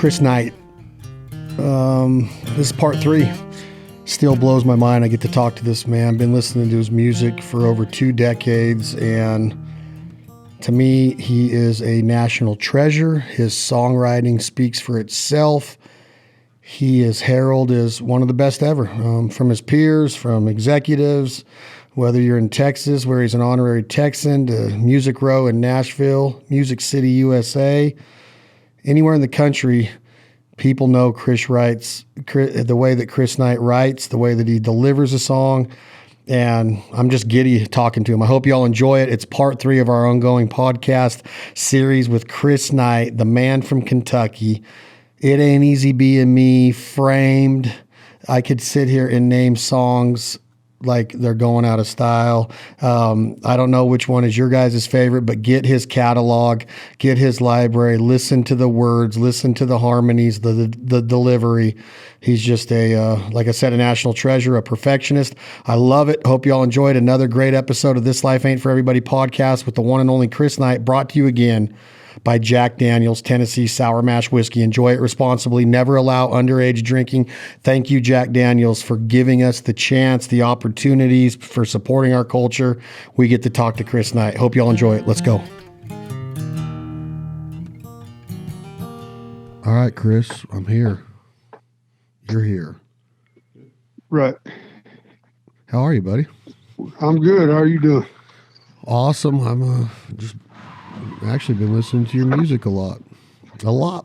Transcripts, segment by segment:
Chris Knight. This is part 3. Still blows my mind. I get to talk to this man. Been listening to his music for over 2 decades, and to me, he is a national treasure. His songwriting speaks for itself. He is heralded as one of the best ever, from his peers, from executives, whether you're in Texas, where he's an honorary Texan, to Music Row in Nashville, Music City, USA, anywhere in the country. People know the way that Chris Knight writes, the way that he delivers a song, and I'm just giddy talking to him. I hope you all enjoy it. It's part 3 of our ongoing podcast series with Chris Knight, the man from Kentucky. It Ain't Easy Being Me, Framed. I could sit here and name songs like they're going out of style. I don't know which one is your guys' favorite, but get his catalog, get his library, listen to the words, listen to the harmonies, the delivery. He's just like I said, a national treasure, a perfectionist. I love it. Hope you all enjoyed another great episode of This Life Ain't For Everybody podcast with the one and only Chris Knight, brought to you again by Jack Daniel's Tennessee Sour Mash Whiskey. Enjoy it responsibly. Never allow underage drinking. Thank you, Jack Daniel's, for giving us the chance, the opportunities, for supporting our culture. We get to talk to Chris Knight. Hope you all enjoy it. Let's go. All right, Chris, I'm here. You're here. Right. How are you, buddy? I'm good. How are you doing? Awesome. I'm just actually been listening to your music a lot. A lot.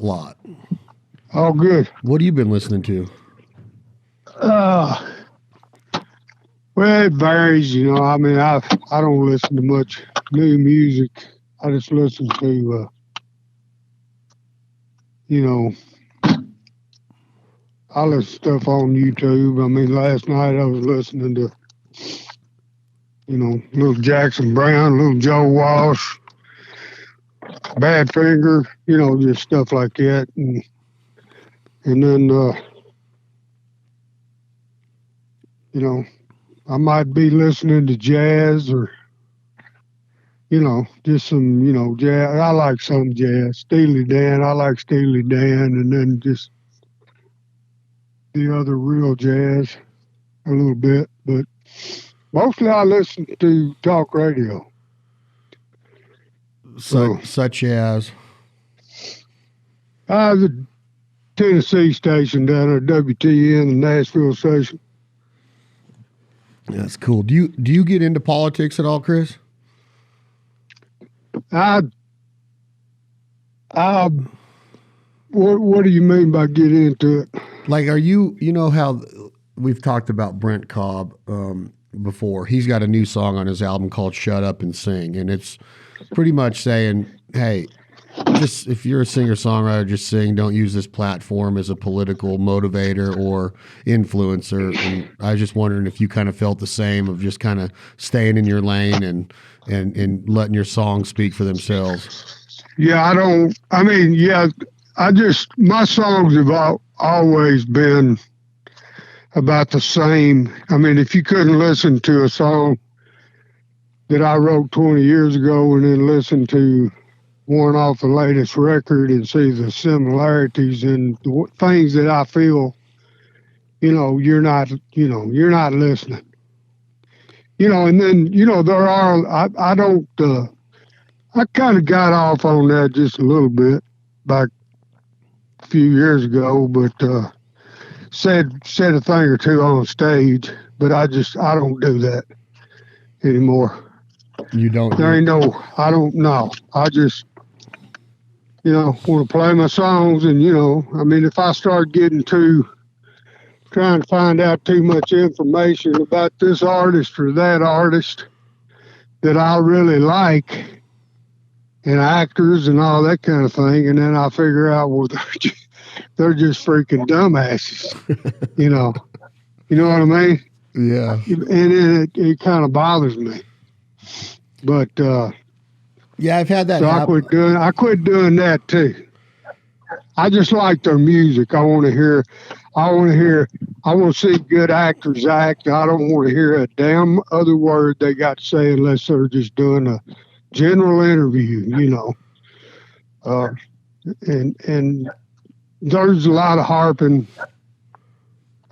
Oh, good. What have you been listening to? Well, it varies, you know. I mean, I don't listen to much new music. I just listen to, I listen to stuff on YouTube. I mean, last night I was listening to, Little Jackson Brown, Little Joe Walsh, Badfinger, just stuff like that. And then, I might be listening to jazz or, just some, jazz. I like some jazz. Steely Dan, I like Steely Dan. And then just the other real jazz a little bit. But mostly I listen to talk radio. Such as? The Tennessee station down at WTN, the Nashville station. That's cool. Do you get into politics at all, Chris? What do you mean by get into it? Like, are you know how we've talked about Brent Cobb before? He's got a new song on his album called Shut Up and Sing, and it's pretty much saying, hey, just if you're a singer-songwriter, just sing. Don't use this platform as a political motivator or influencer. And I was just wondering if you kind of felt the same, of just kind of staying in your lane and letting your songs speak for themselves. Yeah, my songs have always been about the same. I mean, if you couldn't listen to a song that I wrote 20 years ago and then listen to one off the latest record and see the similarities and the things that I feel, you're not listening. And then, there are, I kind of got off on that just a little bit back a few years ago, but said a thing or two on stage, but I don't do that anymore. You don't? There ain't I don't know. I just, want to play my songs and, if I start getting trying to find out too much information about this artist or that artist that I really like, and actors and all that kind of thing, and then I figure out, well, they're just freaking dumbasses, You know what I mean? Yeah. And it kind of bothers me. But yeah, I've had that. So I quit doing that too. I just like their music. I want to see good actors act. I don't want to hear a damn other word they got to say unless they're just doing a general interview, And there's a lot of harping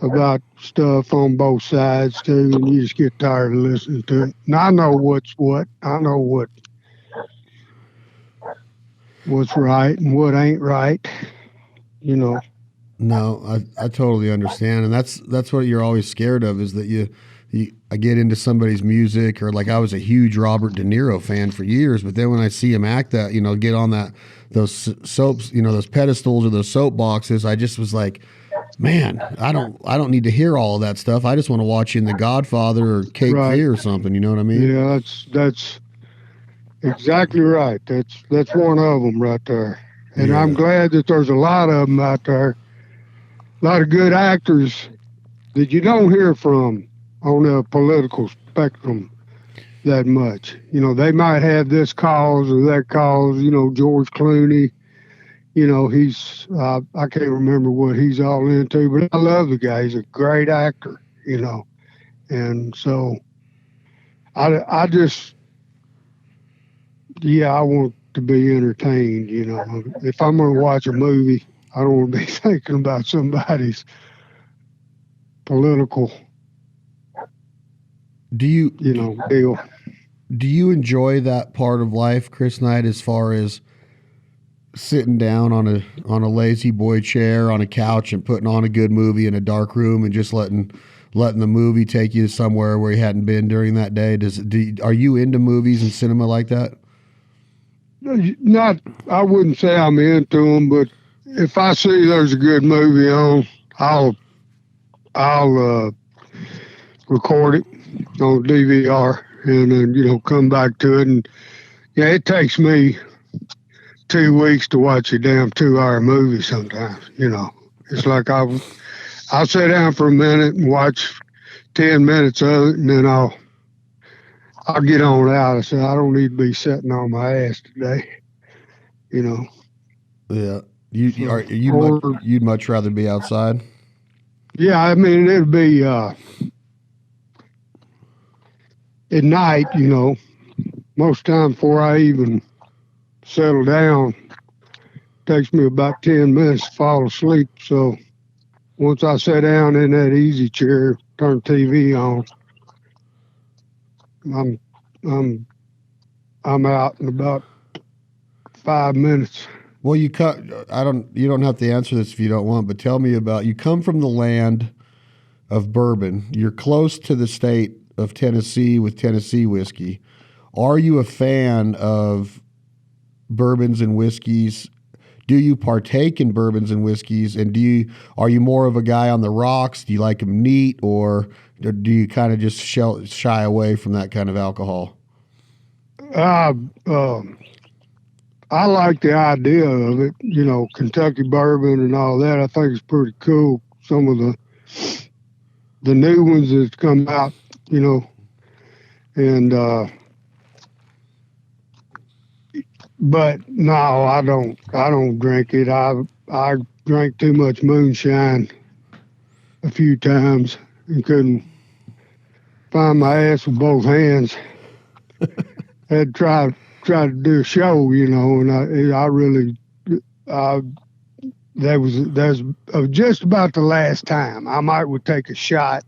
about stuff on both sides too, and you just get tired of listening to it. And I know what's what. I know what's right and what ain't right. You know. No, I totally understand, and that's what you're always scared of, is that I get into somebody's music, or like I was a huge Robert De Niro fan for years, but then when I see him act that, get on those soaps, those pedestals or those soapboxes, I just was like, man, I don't need to hear all of that stuff. I just want to watch you in The Godfather or Cape Fear or something. You know what I mean? Yeah, that's exactly right. That's one of them right there. And yeah. I'm glad that there's a lot of them out there. A lot of good actors that you don't hear from on the political spectrum that much. They might have this cause or that cause. George Clooney, he's, I can't remember what he's all into, but I love the guy. He's a great actor, And so I just, I want to be entertained, If I'm going to watch a movie, I don't want to be thinking about somebody's political, deal. Do you enjoy that part of life, Chris Knight, as far as sitting down on a lazy boy chair on a couch and putting on a good movie in a dark room and just letting the movie take you somewhere where you hadn't been during that day? Are you into movies and cinema like that? Not, I wouldn't say I'm into them, but if I see there's a good movie on, I'll record it on DVR and then come back to it. And it takes me 2 weeks to watch a damn 2-hour movie sometimes. It's like I'll sit down for a minute and watch 10 minutes of it, and then I'll get on out. I say, I don't need to be sitting on my ass today. Yeah. You'd much rather be outside? Yeah, I mean, it'd be at night, most times before I even settle down, it takes me about 10 minutes to fall asleep. So once I sit down in that easy chair, turn TV on, I'm out in about 5 minutes. Well, you don't have to answer this if you don't want, but tell me about, you come from the land of bourbon. You're close to the state of Tennessee with Tennessee whiskey. Are you a fan of bourbons and whiskeys? Do you partake in bourbons and whiskeys? And are you more of a guy on the rocks? Do you like them neat, or do you kind of just shy away from that kind of alcohol? I like the idea of it, Kentucky bourbon and all that. I think it's pretty cool. Some of the new ones that's come out, and but no, I don't drink it. I drank too much moonshine a few times and couldn't find my ass with both hands. Had tried to do a show, and I really, that was just about the last time. I would take a shot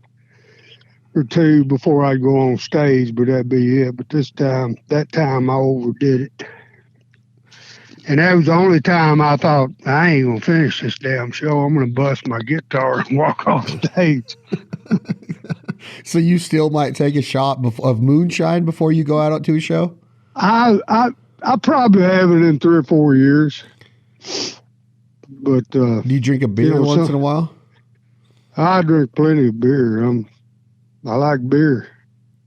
or two before I go on stage, but that'd be it. But that time I overdid it. And that was the only time I thought, I ain't gonna finish this damn show. I'm gonna bust my guitar and walk off stage. So you still might take a shot of moonshine before you go out to a show? I probably haven't in 3 or 4 years. But do you drink a beer once in a while? I drink plenty of beer. I like beer.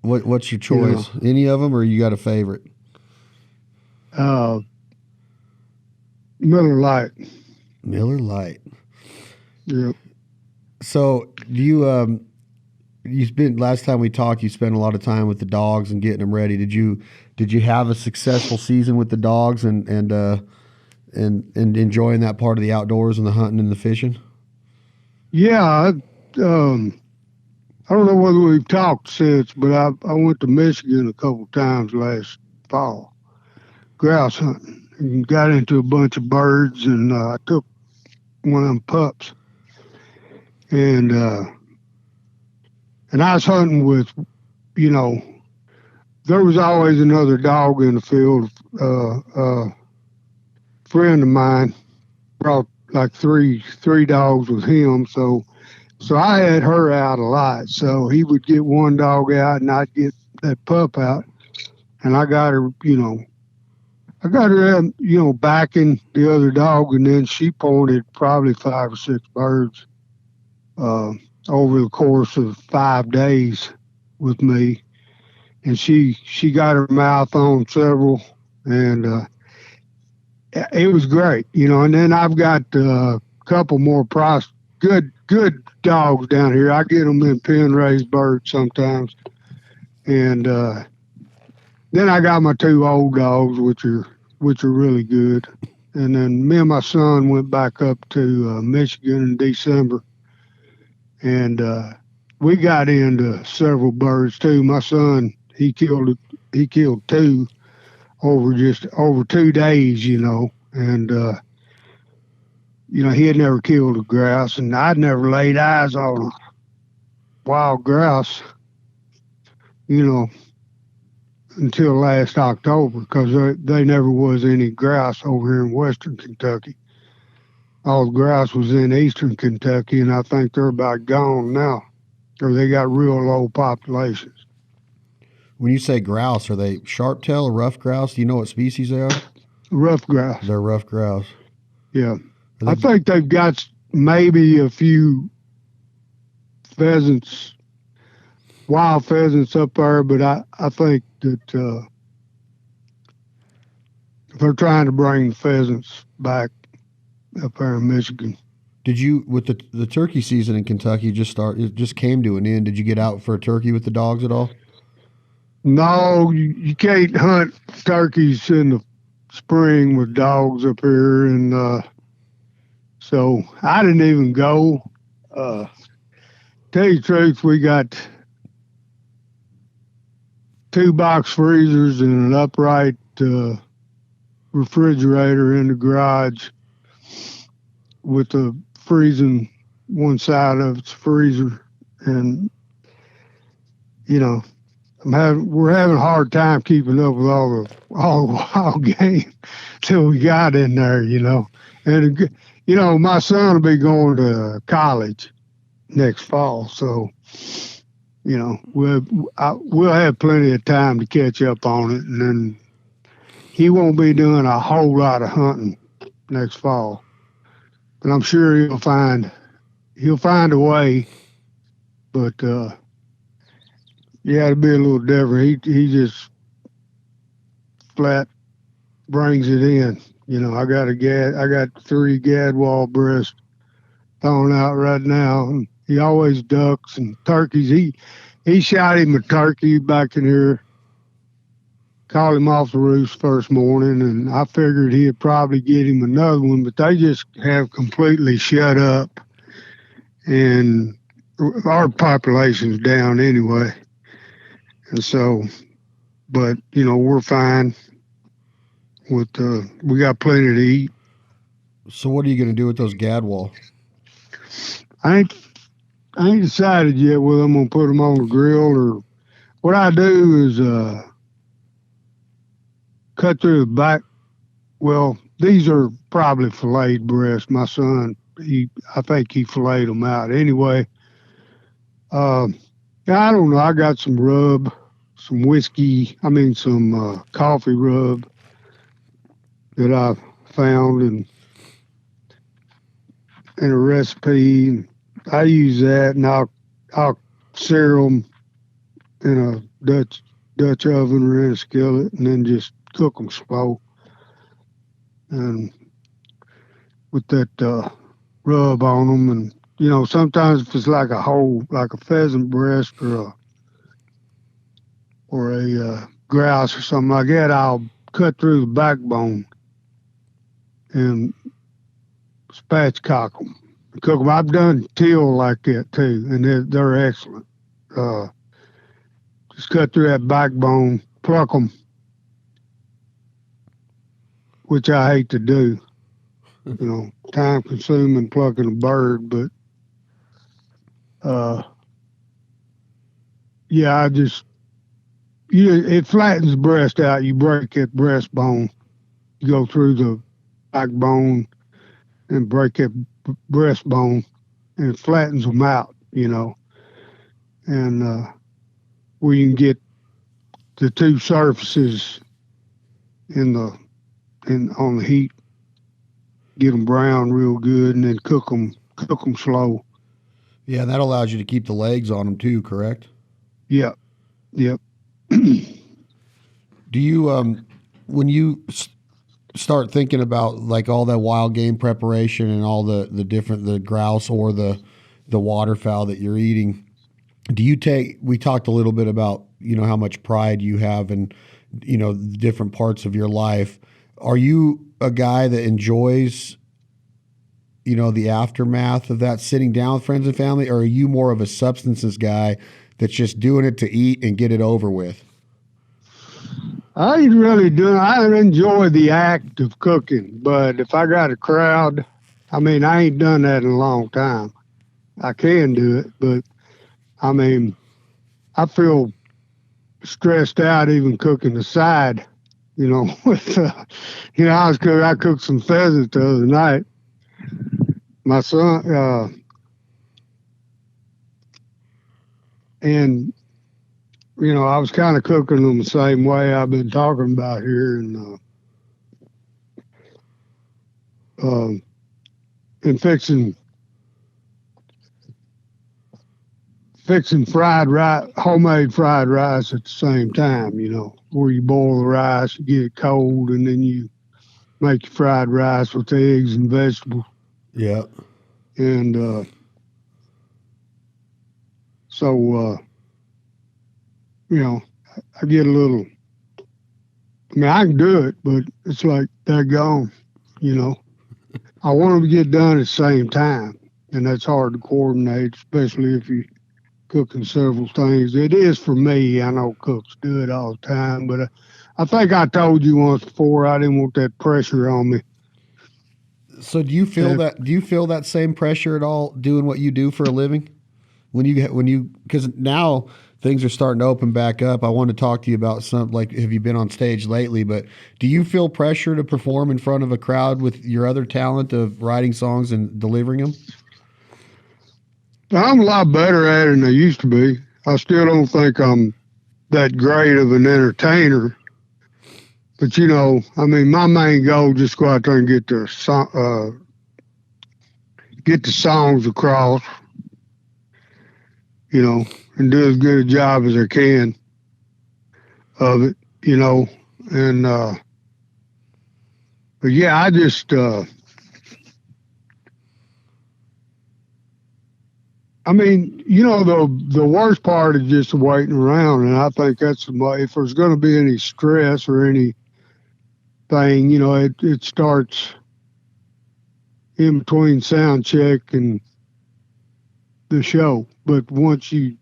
What's your choice? Any of them, or you got a favorite? Miller Lite. Miller Lite. Yep. So do last time we talked, you spent a lot of time with the dogs and getting them ready. Did you have a successful season with the dogs and enjoying that part of the outdoors and the hunting and the fishing? Yeah, I don't know whether we've talked since, but I went to Michigan a couple times last fall, grouse hunting, and got into a bunch of birds, and I took one of them pups, and I was hunting with, you know, there was always another dog in the field. Friend of mine brought like three dogs with him, so I had her out a lot. So he would get one dog out, and I'd get that pup out, and I got her, backing the other dog, and then she pointed probably 5 or 6 birds uh, over the course of 5 days with me, and she got her mouth on several, and it was great, And then I've got a couple more good dogs down here. I get them in pen raised birds sometimes, and then I got my 2 old dogs, which are really good. And then me and my son went back up to Michigan in December, and we got into several birds too. My son, he killed 2 over 2 days, and he had never killed a grouse, and I'd never laid eyes on a wild grouse, until last October, because they never was any grouse over here in Western Kentucky. All the grouse was in Eastern Kentucky, and I think they're about gone now, or they got real low populations. When you say grouse, are they sharp-tail or rough grouse? Do you know what species they are? Rough grouse. They're rough grouse. Yeah. I think they've got maybe a few pheasants, wild pheasants up there, but I think that they're trying to bring pheasants back up there in Michigan. Did you, with the turkey season in Kentucky it just came to an end, did you get out for a turkey with the dogs at all? No, you can't hunt turkeys in the spring with dogs up here, and so I didn't even go. Tell you the truth, we got 2 box freezers and an upright refrigerator in the garage with the freezing one side of its freezer, and we're having a hard time keeping up with all the wild game till we got in there, And my son will be going to college next fall, so we'll have plenty of time to catch up on it, and then he won't be doing a whole lot of hunting next fall. But I'm sure he'll find a way. But it'll be a little different. He just flat brings it in. I got 3 gadwall breasts thrown out right now. And he always ducks and turkeys. He shot him a turkey back in here, called him off the roost first morning, and I figured he'd probably get him another one, but they just have completely shut up, and our population's down anyway. And so, but we're fine with we got plenty to eat. So what are you going to do with those gadwall? I ain't decided yet whether I'm going to put them on the grill, or what I do is cut through the back. Well, these are probably filleted breasts. My son, I think he filleted them out. Anyway, I don't know. I got some rub, some some coffee rub that I found in a recipe. I use that, and I'll sear them in a Dutch oven or in a skillet, and then just cook them slow. And with that rub on them, and sometimes if it's like a pheasant breast or a grouse or something like that, I'll cut through the backbone and spatchcock them, cook them. I've done teal like that too, and they're excellent. Just cut through that backbone, pluck them, which I hate to do, time consuming plucking a bird, but yeah, it flattens the breast out. You break that breastbone, you go through the backbone and break that breastbone, and it flattens them out, and where you can get the two surfaces on the heat, get them brown real good, and then cook them slow. Yeah, that allows you to keep the legs on them too, correct? Yep. Do you when you start thinking about like all that wild game preparation and all the different the grouse or the waterfowl that you're eating, do you take? We talked a little bit about how much pride you have in the different parts of your life. Are you a guy that enjoys the aftermath of that, sitting down with friends and family, or are you more of a substances guy that's just doing it to eat and get it over with? I enjoy the act of cooking, but if I got a crowd, I ain't done that in a long time. I can do it, but I feel stressed out even cooking the side, with, I cooked some pheasant the other night. My son, and I was kind of cooking them the same way I've been talking about here, and fixing fried rice, homemade fried rice at the same time. Where you boil the rice, you get it cold, and then you make your fried rice with eggs and vegetables. Yeah. And so I get a little. I can do it, but it's like daggone, I want them to get done at the same time, and that's hard to coordinate, especially if you're cooking several things. It is for me. I know cooks do it all the time, but I think I told you once before I didn't want that pressure on me. So do you feel that? Do you feel that same pressure at all doing what you do for a living? Because now things are starting to open back up. I want to talk to you about have you been on stage lately? But do you feel pressure to perform in front of a crowd with your other talent of writing songs and delivering them? I'm a lot better at it than I used to be. I still don't think I'm that great of an entertainer. But my main goal is just go out there and get the songs across, and do as good a job as I can of it, and but yeah, I just the worst part is just waiting around, and I think that's if there's going to be any stress or anything, it starts in between sound check and the show. But once you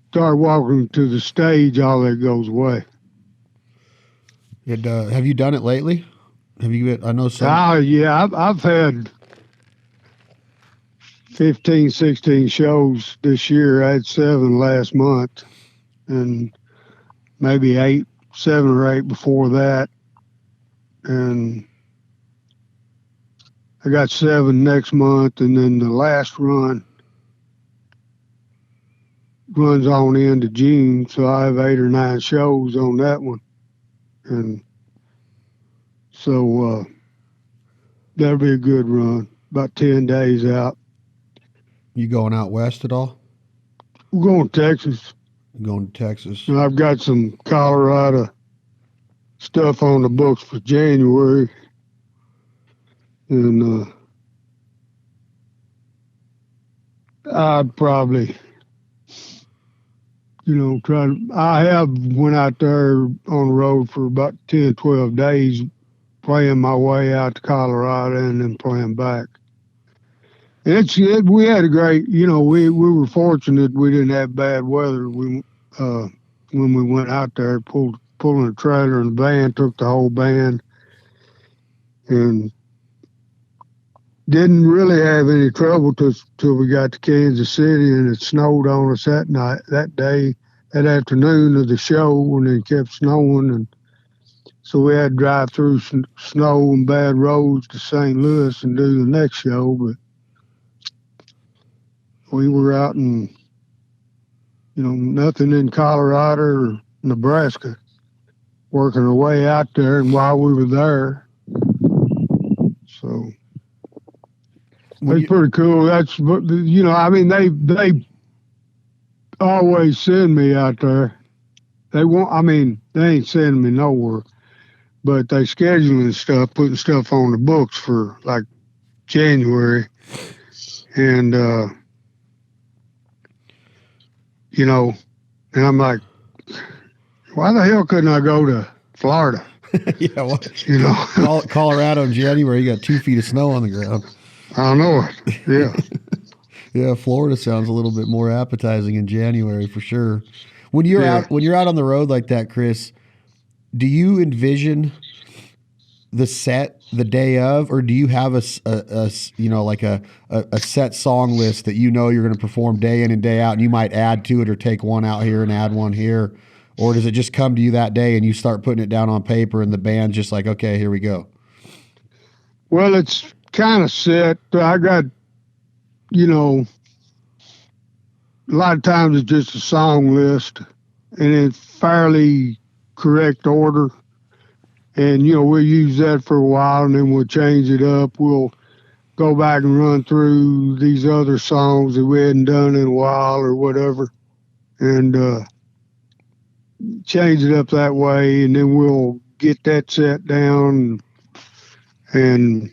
start walking to the stage, all that goes away. Have you done it lately? Have you? I know some. Yeah, I've had 15, 16 shows this year. I had 7 last month, and maybe 7 or 8 before that, and I got 7 next month, and then the last run runs on into June, so I have 8 or 9 shows on that one, and so that'll be a good run. About 10 days out. You going out west at all? We're going to Texas. Going to Texas. And I've got some Colorado stuff on the books for January, and I'd probably, try to. I have went out there on the road for about 10, 12 days, playing my way out to Colorado and then playing back. We had a great, we were fortunate we didn't have bad weather. When we went out there, pulling a trailer and the van, took the whole band, and didn't really have any trouble till we got to Kansas City, and it snowed on us that afternoon of the show, and it kept snowing, and so we had to drive through snow and bad roads to St. Louis and do the next show. But we were out in, nothing in Colorado or Nebraska, working our way out there, and while we were there, so it's pretty cool. That's, they always send me out there. They ain't sending me nowhere, but they scheduling stuff, putting stuff on the books for like January, and and I'm like, why the hell couldn't I go to Florida? Yeah, well, Colorado in January, you got 2 feet of snow on the ground. I know it. Yeah. Yeah, Florida sounds a little bit more appetizing in January for sure. When you're out on the road like that, Chris, do you envision the set the day of, or do you have a set song list that you're going to perform day in and day out, and you might add to it or take one out here and add one here? Or does it just come to you that day and you start putting it down on paper and the band's just like, okay, here we go? Well, it's kind of set. I got, a lot of times it's just a song list and in fairly correct order. And, we'll use that for a while and then we'll change it up. We'll go back and run through these other songs that we hadn't done in a while or whatever. And, change it up that way, and then we'll get that set down and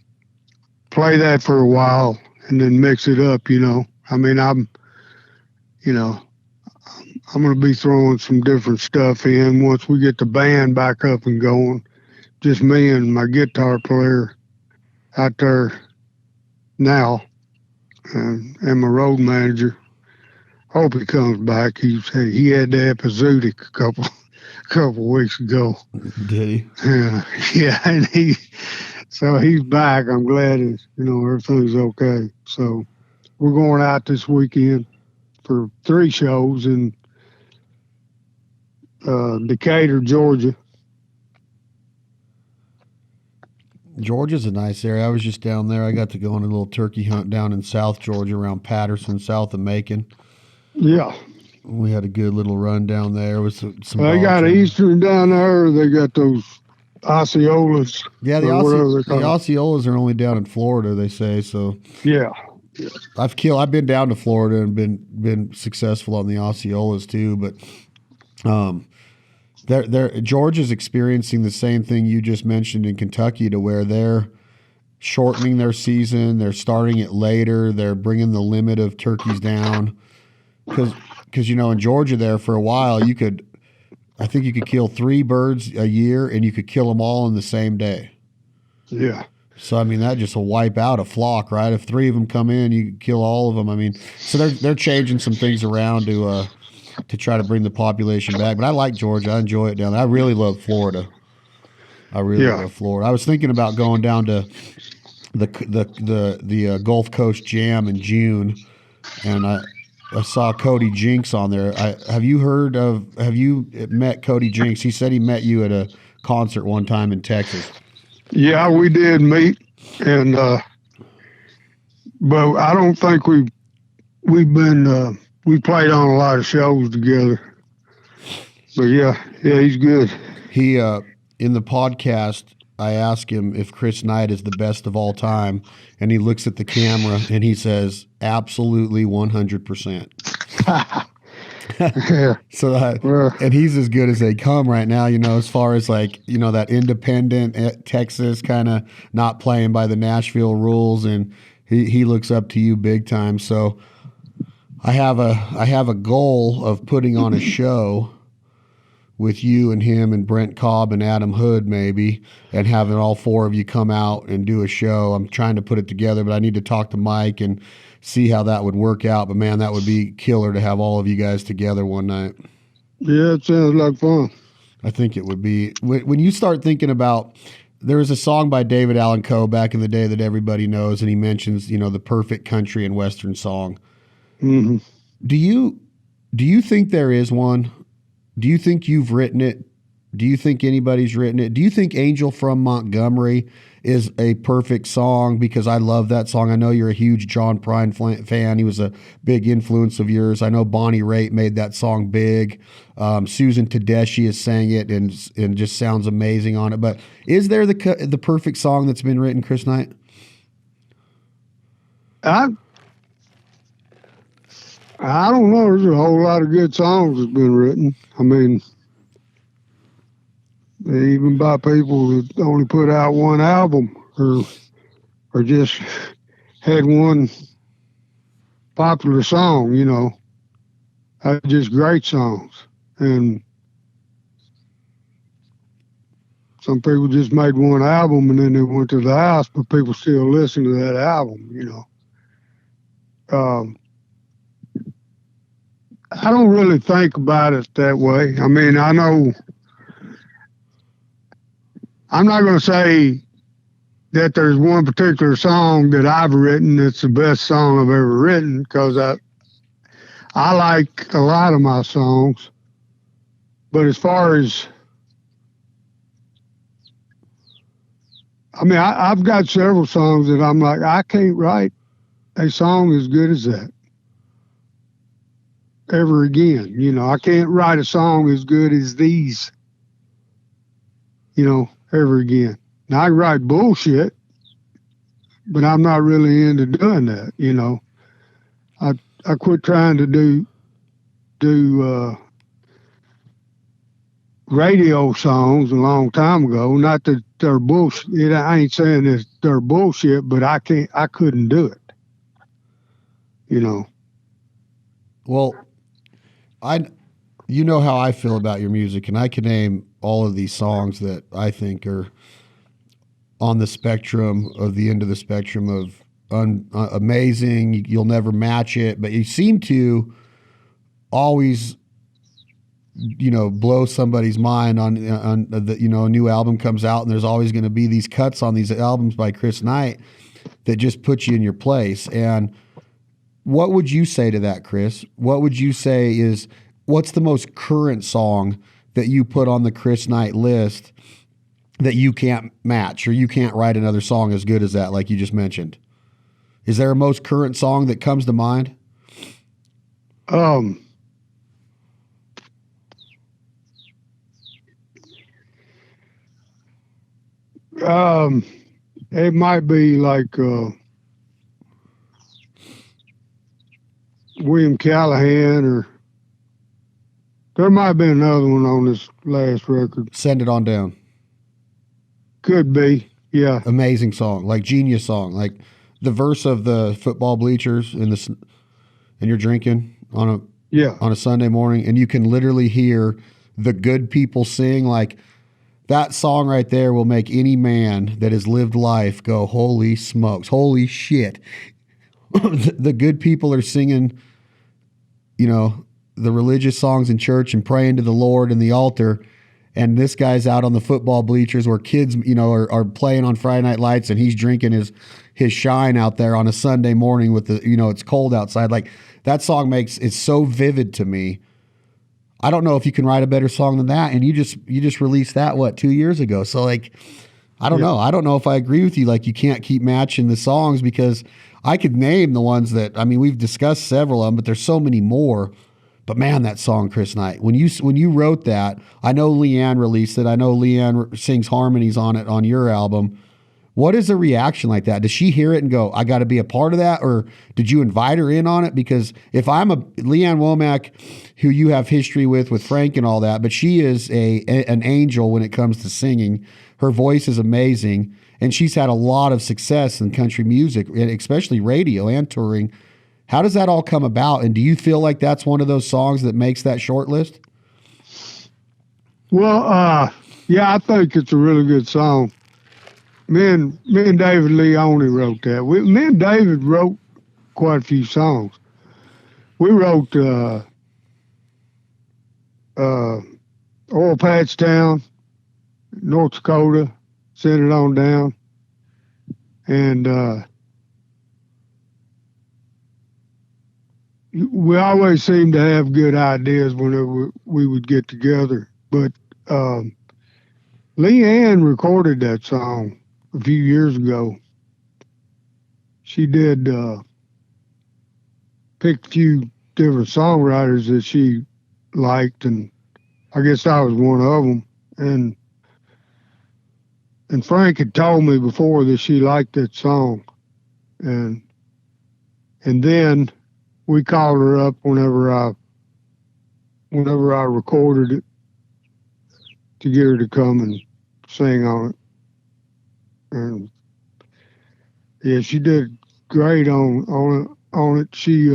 play that for a while and then mix it up, I'm going to be throwing some different stuff in once we get the band back up and going. Just me and my guitar player out there now, and my road manager. Hope he comes back. He had the epizootic a couple weeks ago. Did he? Yeah, and so he's back. I'm glad everything's okay. So we're going out this weekend for 3 shows in Decatur, Georgia. Georgia's a nice area. I was just down there. I got to go on a little turkey hunt down in South Georgia around Patterson, south of Macon. Yeah. We had a good little run down there with some they got an Eastern down there. They got those Osceolas. Yeah, the Osceolas are only down in Florida, they say. So yeah. I've been down to Florida and been successful on the Osceolas too, but Georgia's experiencing the same thing you just mentioned in Kentucky, to where they're shortening their season, they're starting it later, they're bringing the limit of turkeys down. Because in Georgia there for a while, I think you could kill 3 birds a year and you could kill them all in the same day. Yeah. So that just will wipe out a flock, right? If 3 of them come in, you can kill all of them. So they're changing some things around to try to bring the population back. But I like Georgia. I enjoy it down there. I really love Florida. I love Florida. I was thinking about going down to the Gulf Coast Jam in June, and I saw Cody Jinks on there. Have you met Cody Jinks? He said he met you at a concert one time in Texas. Yeah, we did meet, and but I don't think we played on a lot of shows together. But yeah, he's good. He in the podcast, I asked him if Chris Knight is the best of all time, and he looks at the camera and he says, absolutely 100%. Yeah. And he's as good as they come right now, as far as that independent Texas kind of not playing by the Nashville rules, and he looks up to you big time. So I have a goal of putting on a show with you and him and Brent Cobb and Adam Hood maybe, and having all 4 of you come out and do a show. I'm trying to put it together, but I need to talk to Mike and see how that would work out. But man, that would be killer to have all of you guys together one night. Yeah, it sounds like fun. I think it would be. When you start thinking about there was a song by David Allan Coe back in the day that everybody knows, and he mentions, the perfect country and Western song. Mm-hmm. Do you think there is one? Do you think you've written it? Do you think anybody's written it? Do you think Angel from Montgomery is a perfect song? Because I love that song. I know you're a huge John Prine fan. He was a big influence of yours. I know Bonnie Raitt made that song big. Susan Tedeschi has sang it and just sounds amazing on it. But is there the perfect song that's been written, Chris Knight? I don't know. There's a whole lot of good songs that's been written. I mean, even by people that only put out one album or just had one popular song, just great songs. And some people just made one album and then they went to the house, but people still listen to that album, I don't really think about it that way. I mean, I know I'm not going to say that there's one particular song that I've written that's the best song I've ever written, because I like a lot of my songs. But as far as, I've got several songs that I'm like, I can't write a song as good as that ever again. I can't write a song as good as these, ever again. Now, I write bullshit, but I'm not really into doing that, I quit trying to do radio songs a long time ago. Not that they're bullshit. I ain't saying that they're bullshit, but I couldn't do it, Well, you know how I feel about your music, and I can name all of these songs that I think are on the spectrum of the end of the spectrum of amazing. You'll never match it, but you seem to always, blow somebody's mind on the, a new album comes out, and there's always going to be these cuts on these albums by Chris Knight that just put you in your place. And what would you say to that, Chris? What would you say what's the most current song that you put on the Chris Knight list that you can't match, or you can't write another song as good as that, like you just mentioned? Is there a most current song that comes to mind? It might be like William Callahan, or there might be another one on this last record. Send It On Down. Could be, yeah. Amazing song, like genius song, like the verse of the football bleachers and you're drinking on a Sunday morning, and you can literally hear the good people sing. Like, that song right there will make any man that has lived life go, holy smokes, holy shit. The good people are singing, the religious songs in church and praying to the Lord in the altar. And this guy's out on the football bleachers where kids, are playing on Friday Night Lights, and he's drinking his shine out there on a Sunday morning with it's cold outside. Like, that song it's so vivid to me. I don't know if you can write a better song than that. And you just released that, 2 years ago. So, like, I don't know. I don't know if I agree with you. Like, you can't keep matching the songs, because I could name the ones that, we've discussed several of them, but there's so many more. But man, that song, Chris Knight, when you wrote that, I know Leanne released it. I know Leanne sings harmonies on it on your album. What is a reaction like that? Does she hear it and go, I got to be a part of that? Or did you invite her in on it? Because if I'm a Leanne Womack, who you have history with Frank and all that, but she is an angel when it comes to singing. Her voice is amazing, and she's had a lot of success in country music, especially radio and touring. How does that all come about? And do you feel like that's one of those songs that makes that short list? Well, yeah, I think it's a really good song. Me and David Leone wrote that. Me and David wrote quite a few songs. We wrote Oil Patch Town, North Dakota. sent it on down. And we always seemed to have good ideas whenever we would get together. But Lee Ann recorded that song a few years ago. She did pick a few different songwriters that she liked, and I guess I was one of them. And Frank had told me before that she liked that song, and then we called her up whenever I recorded it to get her to come and sing on it. And yeah, she did great on it. She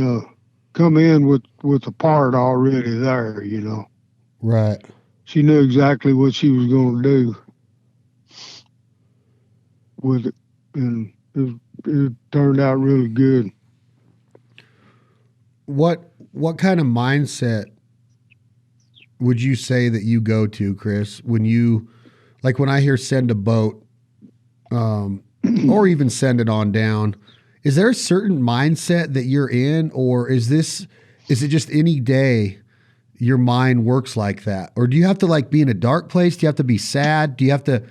come in with a part already there, you know. Right. She knew exactly what she was going to do with it, and it turned out really good. What kind of mindset would you say that you go to, Chris, when I hear Send a Boat, or even Send It On Down? Is there a certain mindset that you're in, or is it just any day your mind works like that? Or do you have to like be in a dark place? Do you have to be sad? Do you have to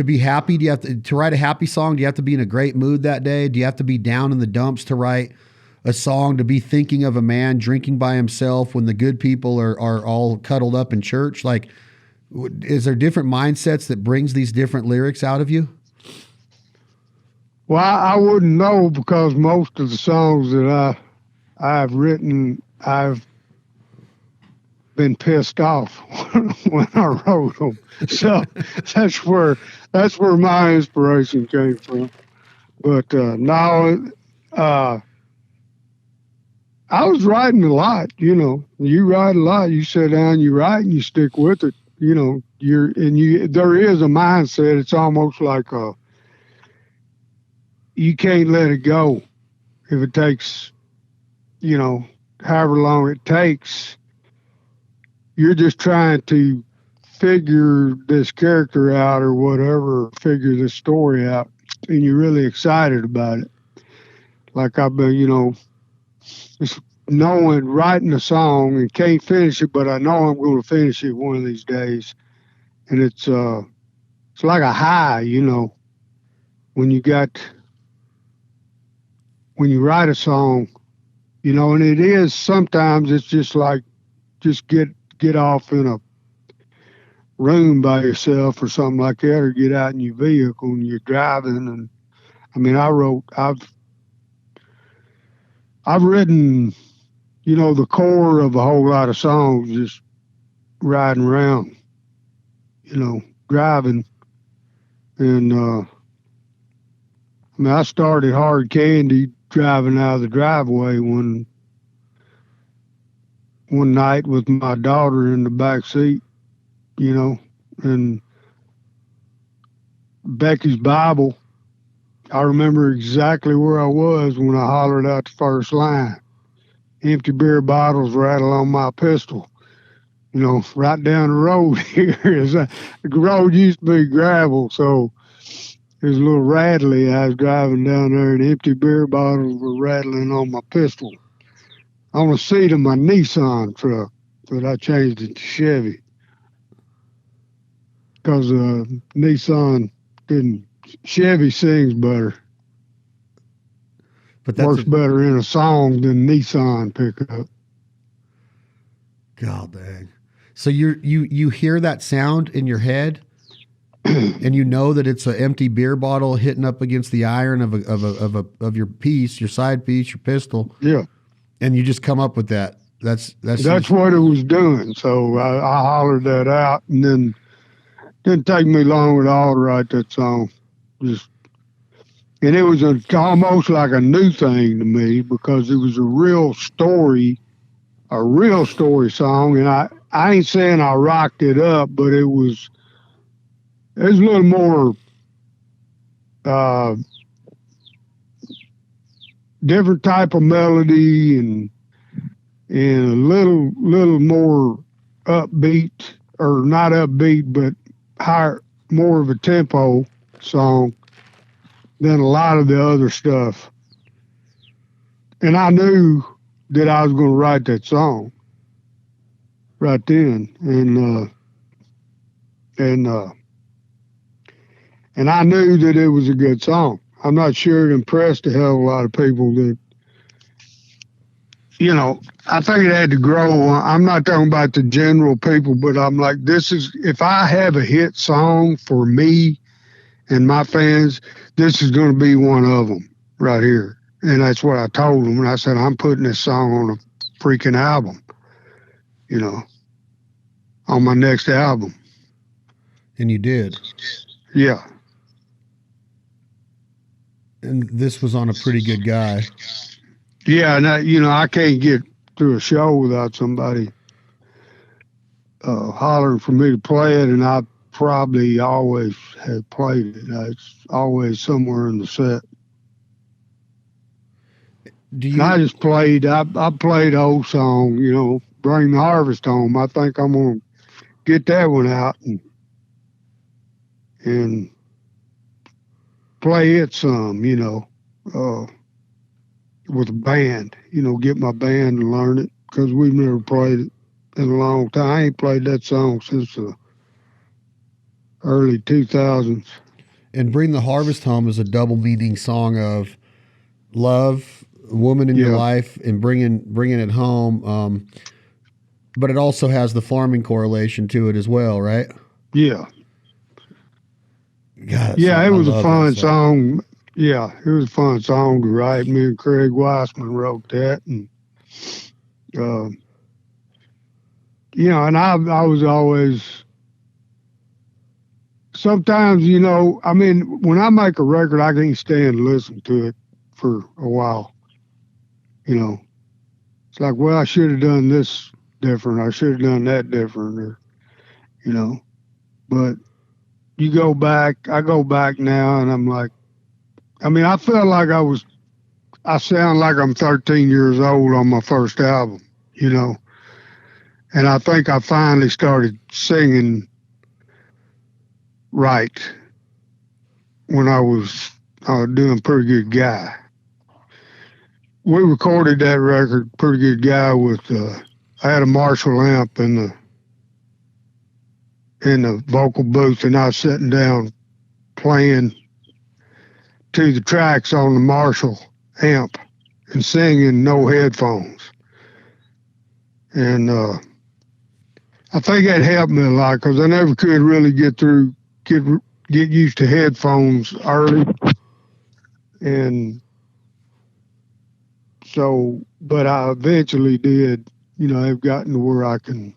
be happy? Do you have to write a happy song? Do you have to be in a great mood that day? Do you have to be down in the dumps to write a song, to be thinking of a man drinking by himself when the good people are all cuddled up in church? Like, is there different mindsets that brings these different lyrics out of you? Well, I wouldn't know, because most of the songs that I've written, I've been pissed off when I wrote them. So that's where my inspiration came from. But no, I was writing a lot. You know, you write a lot. You sit down, you write, and you stick with it. You know, there is a mindset. It's almost like you can't let it go. If it takes, you know, however long it takes, you're just trying to figure this character out or whatever, figure this story out, and you're really excited about it. Like I've been, you know, just writing a song and can't finish it, but I know I'm going to finish it one of these days. And it's like a high, you know, when you write a song, you know, and it is, sometimes it's just like, just get off in a room by yourself or something like that, or get out in your vehicle and you're driving. And I mean, I've written, you know, the core of a whole lot of songs just riding around, you know, driving. And I mean, I started Hard Candy driving out of the driveway one night with my daughter in the back seat, you know, and Becky's Bible. I remember exactly where I was when I hollered out the first line. Empty beer bottles rattle on my pistol. You know, right down the road here. The road used to be gravel, so it was a little rattly. I was driving down there, and empty beer bottles were rattling on my pistol on the seat of my Nissan truck, but I changed it to Chevy because Nissan didn't. Chevy sings better. But works better in a song than Nissan pickup. God dang. So you hear that sound in your head, and you know that it's an empty beer bottle hitting up against the iron of your piece, your side piece, your pistol. Yeah. And you just come up with that. That's what it was doing. So I hollered that out, and then didn't take me long at all to write that song. And it was almost like a new thing to me, because it was a real story song. And I ain't saying I rocked it up, but it was a little more different type of melody, and a little more upbeat, or not upbeat, but higher, more of a tempo song than a lot of the other stuff. And I knew that I was going to write that song right then. And I knew that it was a good song. I'm not sure it impressed a hell of a lot of people that, you know, I think it had to grow. I'm not talking about the general people, but I'm like, if I have a hit song for me and my fans, this is going to be one of them right here. And that's what I told them. And I said, I'm putting this song on a freaking album, you know, on my next album. And you did. Yeah. And this was on A Pretty Good Guy. Yeah, and I can't get through a show without somebody hollering for me to play it, and I probably always have played it. It's always somewhere in the set. I just played. I played old song, you know, Bring the Harvest Home. I think I'm gonna get that one out and play it some, you know, with a band. You know, get my band to learn it because we've never played it in a long time. I ain't played that song since the early 2000s. And Bring the Harvest Home is a double meaning song of love, woman in your life, and bringing it home. But it also has the farming correlation to it as well, right? Yeah. God, yeah, it was a fun song. Yeah, it was a fun song to write. Me and Craig Weissman wrote that, and you know, and I was always. Sometimes, you know, I mean, when I make a record, I can't stand and listen to it for a while. You know, it's like, well, I should have done this different. I should have done that different, or, you know. But I go back now, and I'm like, I mean, I felt like I sound like I'm 13 years old on my first album, you know. And I think I finally started singing right when I was doing Pretty Good Guy. We recorded that record, Pretty Good Guy, with I had a Marshall amp in the vocal booth, and I was sitting down playing to the tracks on the Marshall amp and singing, no headphones. And I think that helped me a lot because I never could really get used to headphones early. And so, but I eventually did, you know, I've gotten to where I can,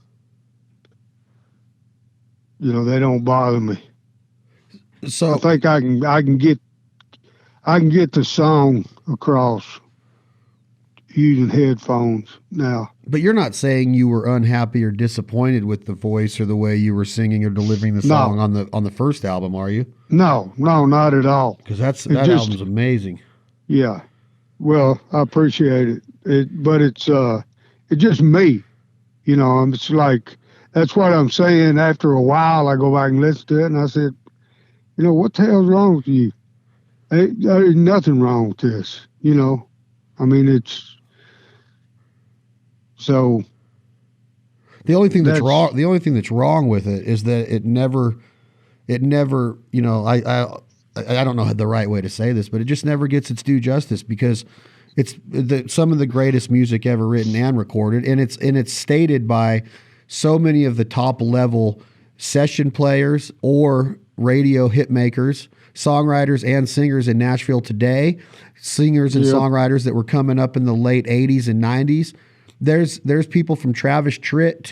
you know, they don't bother me. So I think I can get the song across using headphones now. But you're not saying you were unhappy or disappointed with the voice or the way you were singing or delivering the song on the first album, are you? No, not at all. Because that album's amazing. Yeah. Well, I appreciate it. But it's just me. You know, it's like, that's what I'm saying. After a while, I go back and listen to it, and I said, you know, what the hell's wrong with you? There's nothing wrong with this. You know, I mean, it's so. The only thing that's wrong with it is that it never, you know, I don't know the right way to say this, but it just never gets its due justice because it's some of the greatest music ever written and recorded, and it's stated by so many of the top level session players or radio hit makers, songwriters and singers in Nashville today, singers and songwriters that were coming up in the late 80s and 90s. There's people from Travis Tritt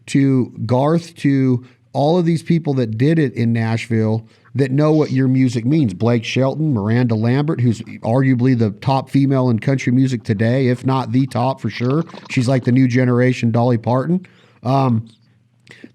to Garth to all of these people that did it in Nashville that know what your music means. Blake Shelton, Miranda Lambert, who's arguably the top female in country music today, if not the top for sure. She's like the new generation Dolly Parton.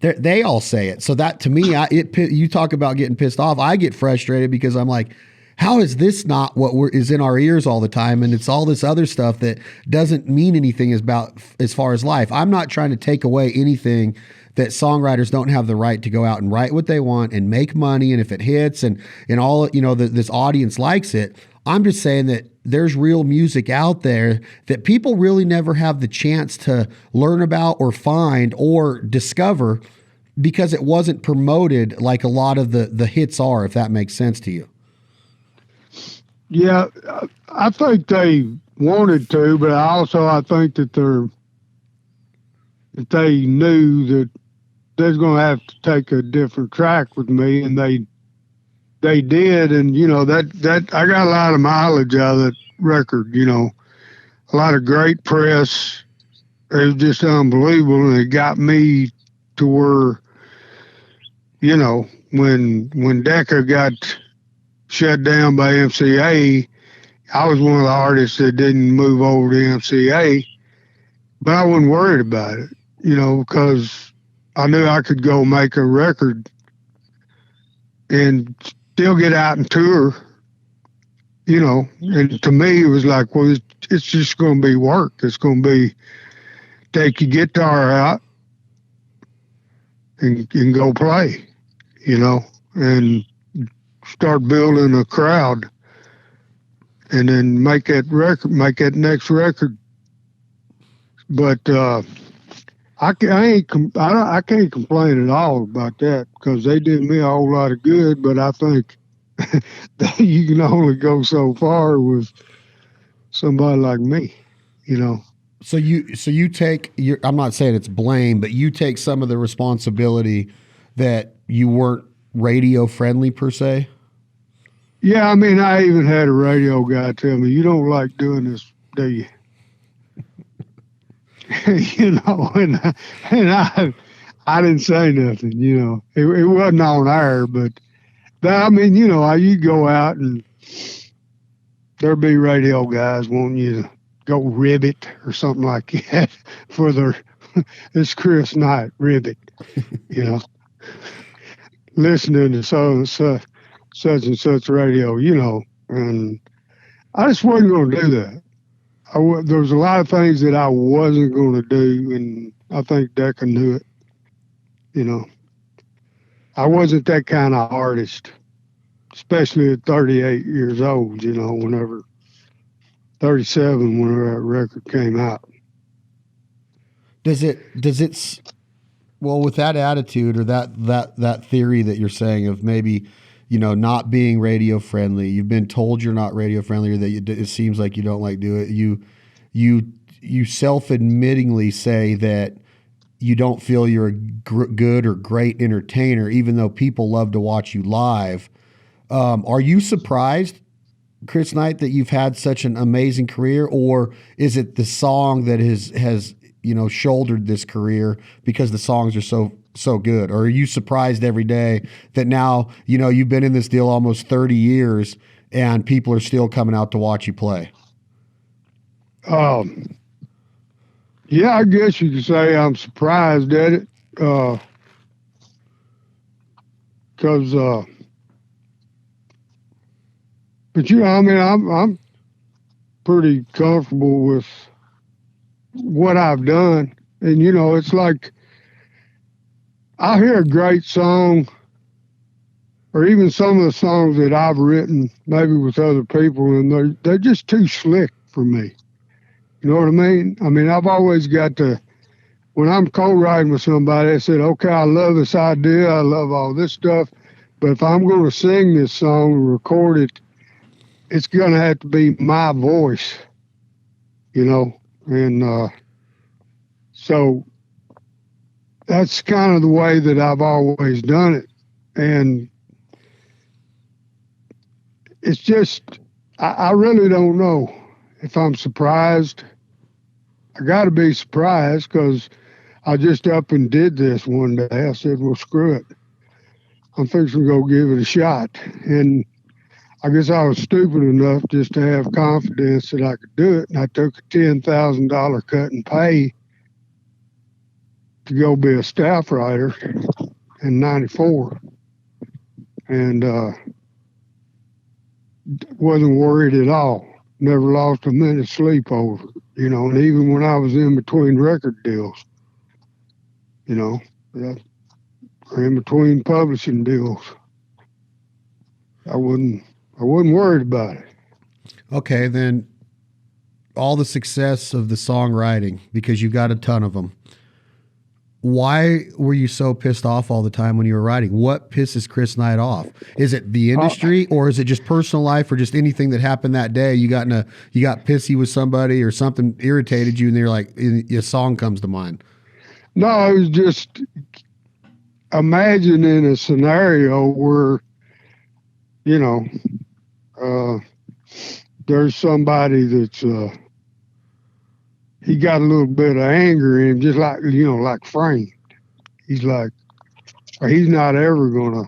They all say it. So that to me, you talk about getting pissed off. I get frustrated because I'm like, how is this not what is in our ears all the time? And it's all this other stuff that doesn't mean anything as far as life. I'm not trying to take away anything that songwriters don't have the right to go out and write what they want and make money. And if it hits and all, this audience likes it. I'm just saying that there's real music out there that people really never have the chance to learn about or find or discover because it wasn't promoted like a lot of the hits are, if that makes sense to you. Yeah, I think they wanted to, but I think that they knew that they're going to have to take a different track with me, and they did, and that I got a lot of mileage out of that record. A lot of great press. It was just unbelievable, and it got me to where, when Decca got shut down by MCA, I was one of the artists that didn't move over to MCA, but I wasn't worried about it, because I knew I could go make a record and still get out and tour, and to me it was like, well, it's just going to be work. It's going to be take your guitar out and go play, and start building a crowd, and then make that next record. But I can't complain at all about that, because they did me a whole lot of good. But I think that you can only go so far with somebody like me, So you take your, I'm not saying it's blame, but you take some of the responsibility that you weren't radio friendly per se. Yeah, I mean, I even had a radio guy tell me, "You don't like doing this, do you?" And I didn't say nothing. It wasn't on air, but I mean, you go out and there'd be radio guys wanting you to go ribbit or something like that for this Chris Knight ribbit, listening to such and such radio, and I just wasn't going to do that. There was a lot of things that I wasn't going to do, and I think Decca knew it. I wasn't that kind of artist, especially at 38 years old, whenever 37, whenever that record came out. Does it, well, with that attitude or that theory that you're saying of maybe, not being radio friendly, you've been told you're not radio friendly, or that it seems like you don't like do it. You self-admittingly say that you don't feel you're a good or great entertainer, even though people love to watch you live. Are you surprised, Chris Knight, that you've had such an amazing career, or is it the song that has shouldered this career because the songs are so good? Or are you surprised every day that now, you've been in this deal almost 30 years and people are still coming out to watch you play? Yeah, I guess you could say I'm surprised at it. Because, but I mean, I'm pretty comfortable with what I've done. And, it's like, I hear a great song, or even some of the songs that I've written, maybe with other people, and they're just too slick for me. You know what I mean? I mean, I've always got to, when I'm co-writing with somebody, I said, okay, I love this idea, I love all this stuff, but if I'm going to sing this song and record it, it's going to have to be my voice, and so that's kind of the way that I've always done it. And it's just, I really don't know if I'm surprised. I got to be surprised, because I just up and did this one day. I said, well, screw it. I'm fixing to go give it a shot. And I guess I was stupid enough just to have confidence that I could do it. And I took a $10,000 cut in pay to go be a staff writer in '94. And wasn't worried at all. Never lost a minute's sleep over it, and even when I was in between record deals, Yeah, in between publishing deals. I wasn't worried about it. Okay, then all the success of the songwriting, because you got a ton of them. Why were you so pissed off all the time when you were writing? What pisses Chris Knight off? Is it the industry, or is it just personal life, or just anything that happened that day? You got pissy with somebody, or something irritated you, and you're like, a song comes to mind. No, it was just imagining a scenario where, you know, there's somebody that's he got a little bit of anger in him, just like, like Frank. He's like, he's not ever gonna.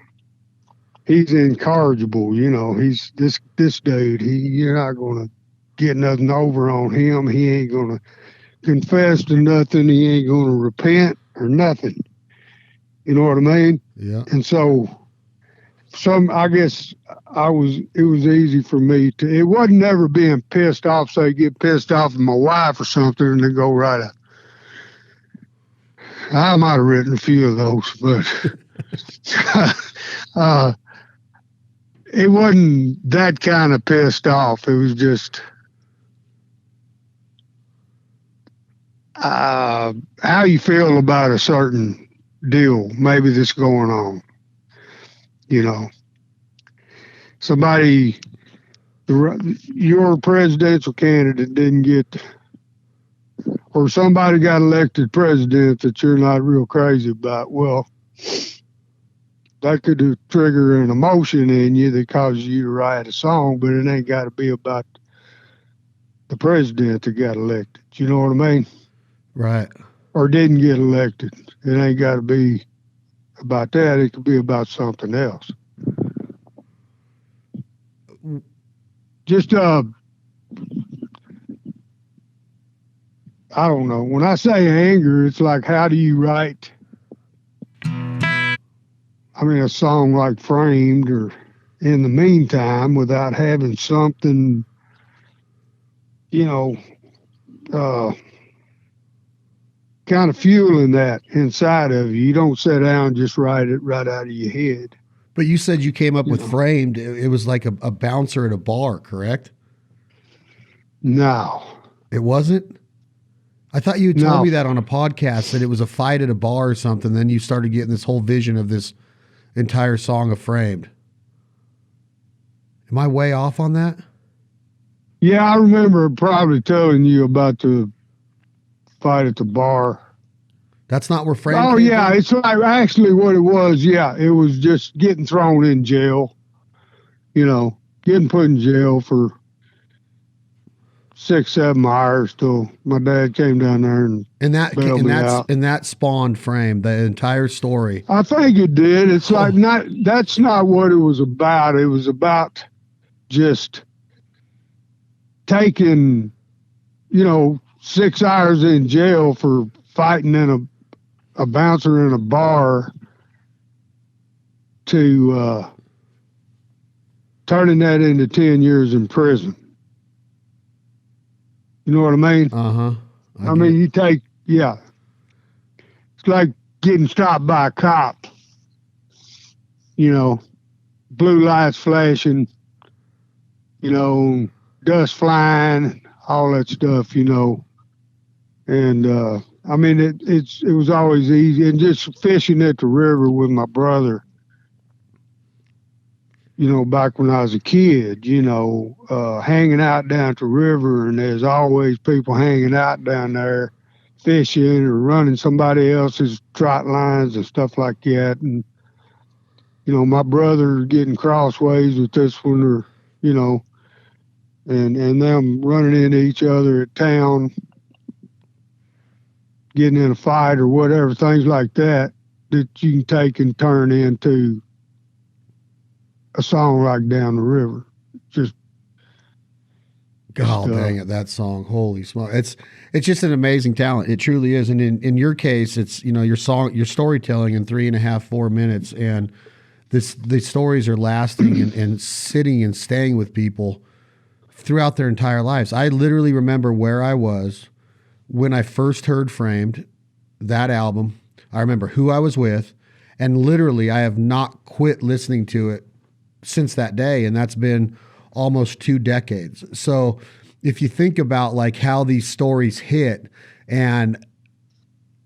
He's incorrigible, He's this dude. You're not gonna get nothing over on him. He ain't gonna confess to nothing. He ain't gonna repent or nothing. You know what I mean? Yeah. And so, I guess it was easy for me to, it wasn't never being pissed off. So you get pissed off at my wife or something and then go right out. I might have written a few of those, but it wasn't that kind of pissed off. It was just how you feel about a certain deal, maybe that's going on. Somebody, your presidential candidate didn't get, or somebody got elected president that you're not real crazy about. Well, that could trigger an emotion in you that causes you to write a song, but it ain't got to be about the president that got elected. You know what I mean? Right. Or didn't get elected. It ain't got to be about that. It could be about something else. Just, I don't know. When I say anger, it's like, how do you write, a song like Framed or In the Meantime without having something, kind of fueling that inside of you. You don't sit down and just write it right out of your head. But you said you came up with Framed. It was like a bouncer at a bar, correct? No. It wasn't? I thought you told me that on a podcast, that it was a fight at a bar or something. Then you started getting this whole vision of this entire song of Framed. Am I way off on that? Yeah, I remember probably telling you about the fight at the bar. That's not where Framed Oh, came yeah. from? It's like actually what it was. Yeah, it was just getting thrown in jail, getting put in jail for 6-7 hours till my dad came down there and bailed me out. And that spawned Framed, the entire story. I think it did. It's like that's not what it was about. It was about just taking, 6 hours in jail for fighting in a bouncer in a bar to turning that into 10 years in prison. You know what I mean? Uh-huh. You take, it's like getting stopped by a cop, blue lights flashing, dust flying, all that stuff, and it was always easy. And just fishing at the river with my brother, back when I was a kid, hanging out down at the river, and there's always people hanging out down there fishing or running somebody else's trot lines and stuff like that. And, my brother getting crossways with this one, or, and them running into each other at town, getting in a fight or whatever, things like that you can take and turn into a song like Down the River. Dang it, that song. Holy smoke. It's just an amazing talent. It truly is. And in your case, it's, your storytelling in 3.5, 4 minutes. And the stories are lasting and sitting and staying with people throughout their entire lives. I literally remember where I was when I first heard Framed, that album. I remember who I was with, and literally I have not quit listening to it since that day, and that's been almost 2 decades. So if you think about like how these stories hit, and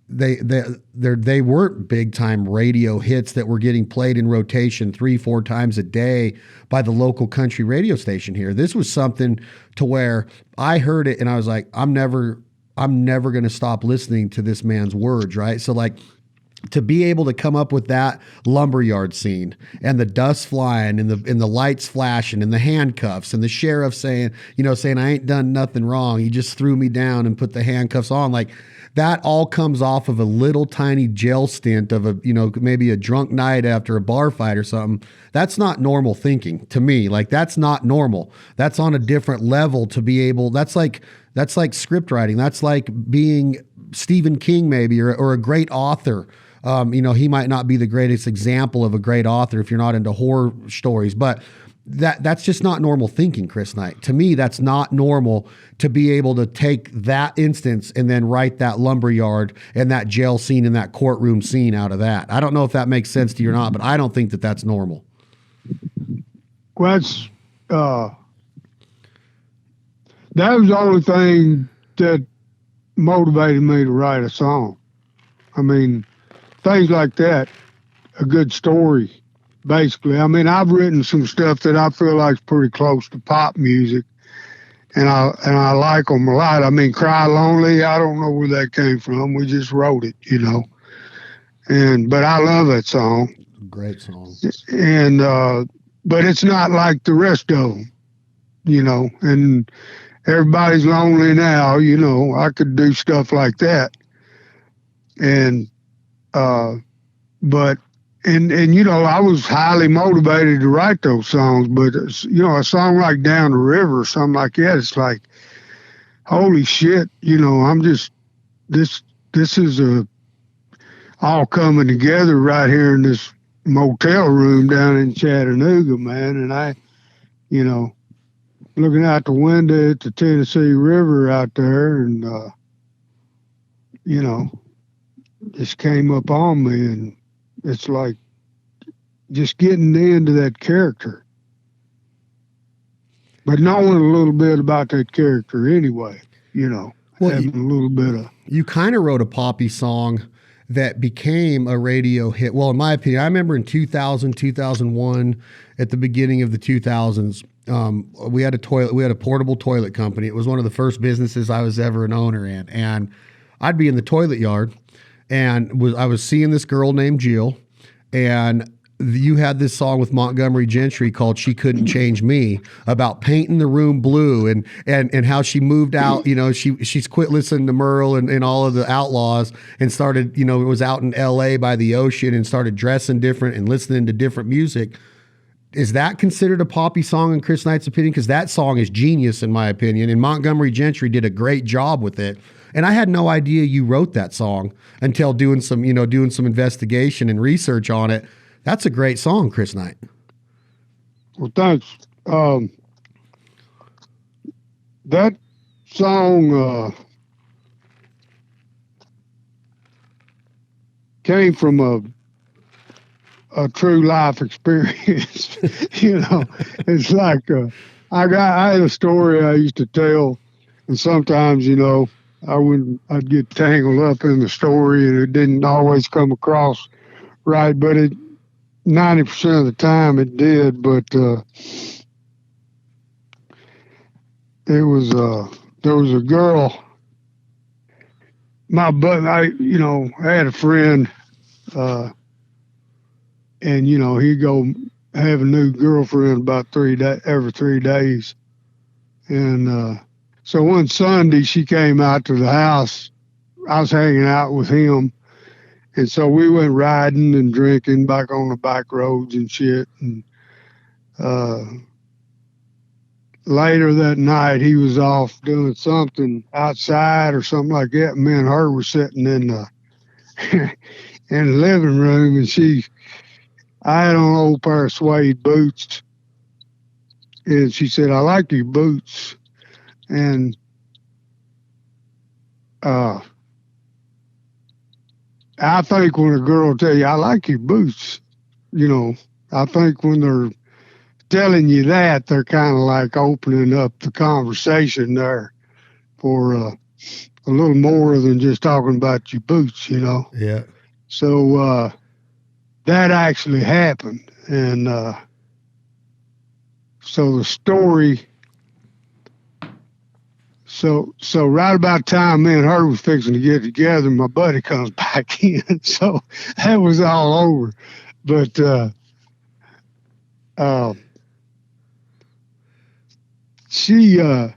they weren't big time radio hits that were getting played in rotation 3-4 times a day by the local country radio station here. This was something to where I heard it and I was like, I'm never going to stop listening to this man's words, right? So like, to be able to come up with that lumberyard scene and the dust flying and the lights flashing and the handcuffs and the sheriff saying I ain't done nothing wrong. He just threw me down and put the handcuffs on. Like, that all comes off of a little tiny jail stint of maybe a drunk night after a bar fight or something. That's not normal thinking to me. Like, that's not normal. That's on a different level to be able, that's like script writing. That's like being Stephen King maybe, or a great author. He might not be the greatest example of a great author if you're not into horror stories, but that's just not normal thinking, Chris Knight. To me, that's not normal to be able to take that instance and then write that lumberyard and that jail scene and that courtroom scene out of that. I don't know if that makes sense to you or not, but I don't think that that's normal. Well, that was the only thing that motivated me to write a song. I mean, things like that, a good story, basically. I mean, I've written some stuff that I feel like is pretty close to pop music, and I like them a lot. I mean, Cry Lonely, I don't know where that came from. We just wrote it, but I love that song. Great song. And but it's not like the rest of them, and Everybody's Lonely Now, I could do stuff like that. And but I was highly motivated to write those songs, but a song like Down the River or something like that, it's like, holy shit, I'm just, this is all coming together right here in this motel room down in Chattanooga, man. And I, looking out the window at the Tennessee River out there, and just came up on me, and it's like just getting into that character, but knowing a little bit about that character anyway, having a little bit of. You kind of wrote a poppy song that became a radio hit. Well, in my opinion, I remember in 2000, 2001, at the beginning of the 2000s, we had a portable toilet company. It was one of the first businesses I was ever an owner in, and I'd be in the toilet yard, and I was seeing this girl named Jill, and you had this song with Montgomery Gentry called "She Couldn't Change Me," about painting the room blue and how she moved out. She's quit listening to Merle and all of the Outlaws and started, was out in L.A. by the ocean and started dressing different and listening to different music. Is that considered a poppy song in Chris Knight's opinion? Because that song is genius in my opinion, and Montgomery Gentry did a great job with it. And I had no idea you wrote that song until doing some investigation and research on it. That's a great song, Chris Knight. Well, thanks. That song came from a true life experience. It's like I had a story I used to tell, and sometimes I'd get tangled up in the story and it didn't always come across right, but 90% of the time it did. But there was a girl. I had a friend, and he'd go have a new girlfriend about every 3 days, and so one Sunday she came out to the house. I was hanging out with him, and so we went riding and drinking back on the back roads and shit. And later that night, he was off doing something outside or something like that. And me and her were sitting in the in the living room, and I had on an old pair of suede boots, and she said, "I like your boots." And I think when a girl tell you, I like your boots, you know, I think when they're telling you that, they're kind of like opening up the conversation there for a little more than just talking about your boots, you know. Yeah. So that actually happened. And so the story, so right about time me and her was fixing to get together, my buddy comes back in. So that was all over. But uh, she, I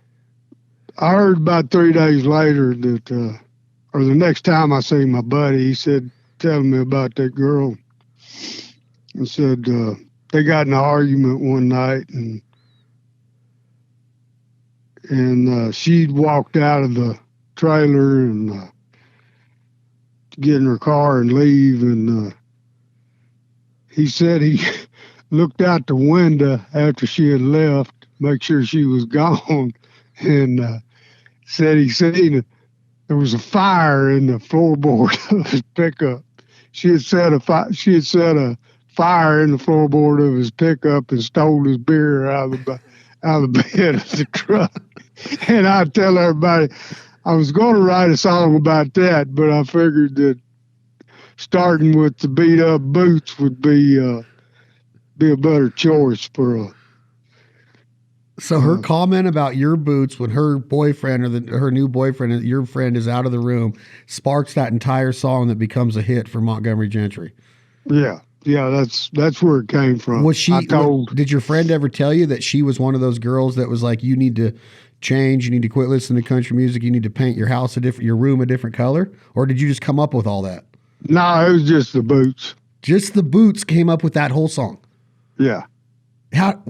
heard about 3 days later that, or the next time I seen my buddy, he said, telling me about that girl, and said they got in an argument one night, and she'd walked out of the trailer and get in her car and leave, and he said he looked out the window after she had left, make sure she was gone, and said he seen there was a fire in the floorboard of his pickup. She had set a fire in the floorboard of his pickup and stole his beer out of the bed of the truck. And I tell everybody I was going to write a song about that, but I figured that starting with the beat up boots would be a better choice for a. So her comment about your boots when her boyfriend or her new boyfriend, your friend, is out of the room, sparks that entire song that becomes a hit for Montgomery Gentry. Yeah, that's where it came from. Was she? Did your friend ever tell you that she was one of those girls that was like, you need to change, you need to quit listening to country music, you need to paint your house your room a different color, or did you just come up with all that? No, it was just the boots. Just the boots came up with that whole song. Yeah. How?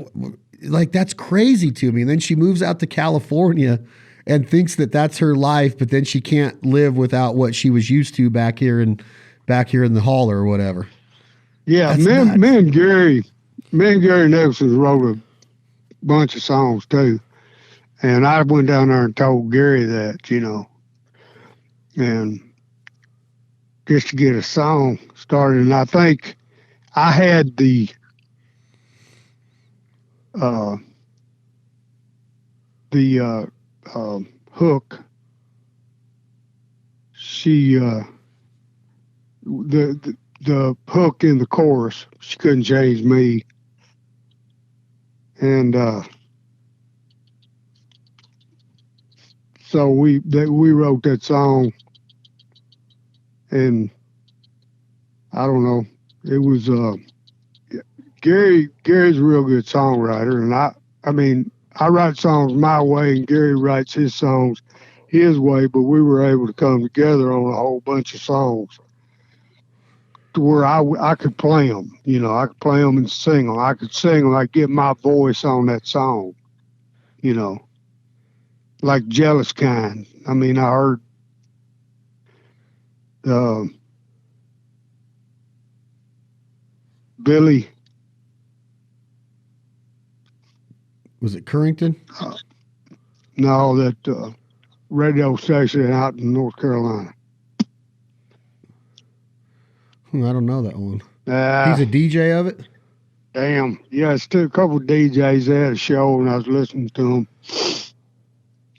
Like, that's crazy to me. And then she moves out to California and thinks that that's her life, but then she can't live without what she was used to back here in the hall or whatever. Yeah, me and Gary Nicholson wrote a bunch of songs too. And I went down there and told Gary that, you know, and just to get a song started. And I think I had the hook. She the hook in the chorus. She couldn't change me, and so we wrote that song, and I don't know. It was Gary's a real good songwriter, and I mean, I write songs my way, and Gary writes his songs his way, but we were able to come together on a whole bunch of songs to where I could play them. You know, I could play them and sing them. I could sing them. I get my voice on that song. You know, like Jealous Kind. I mean, I heard Billy. Was it Currington? No, that radio station out in North Carolina. I don't know that one. He's a DJ of it? Damn. Yeah, it's a couple of DJs. They had a show, and I was listening to them.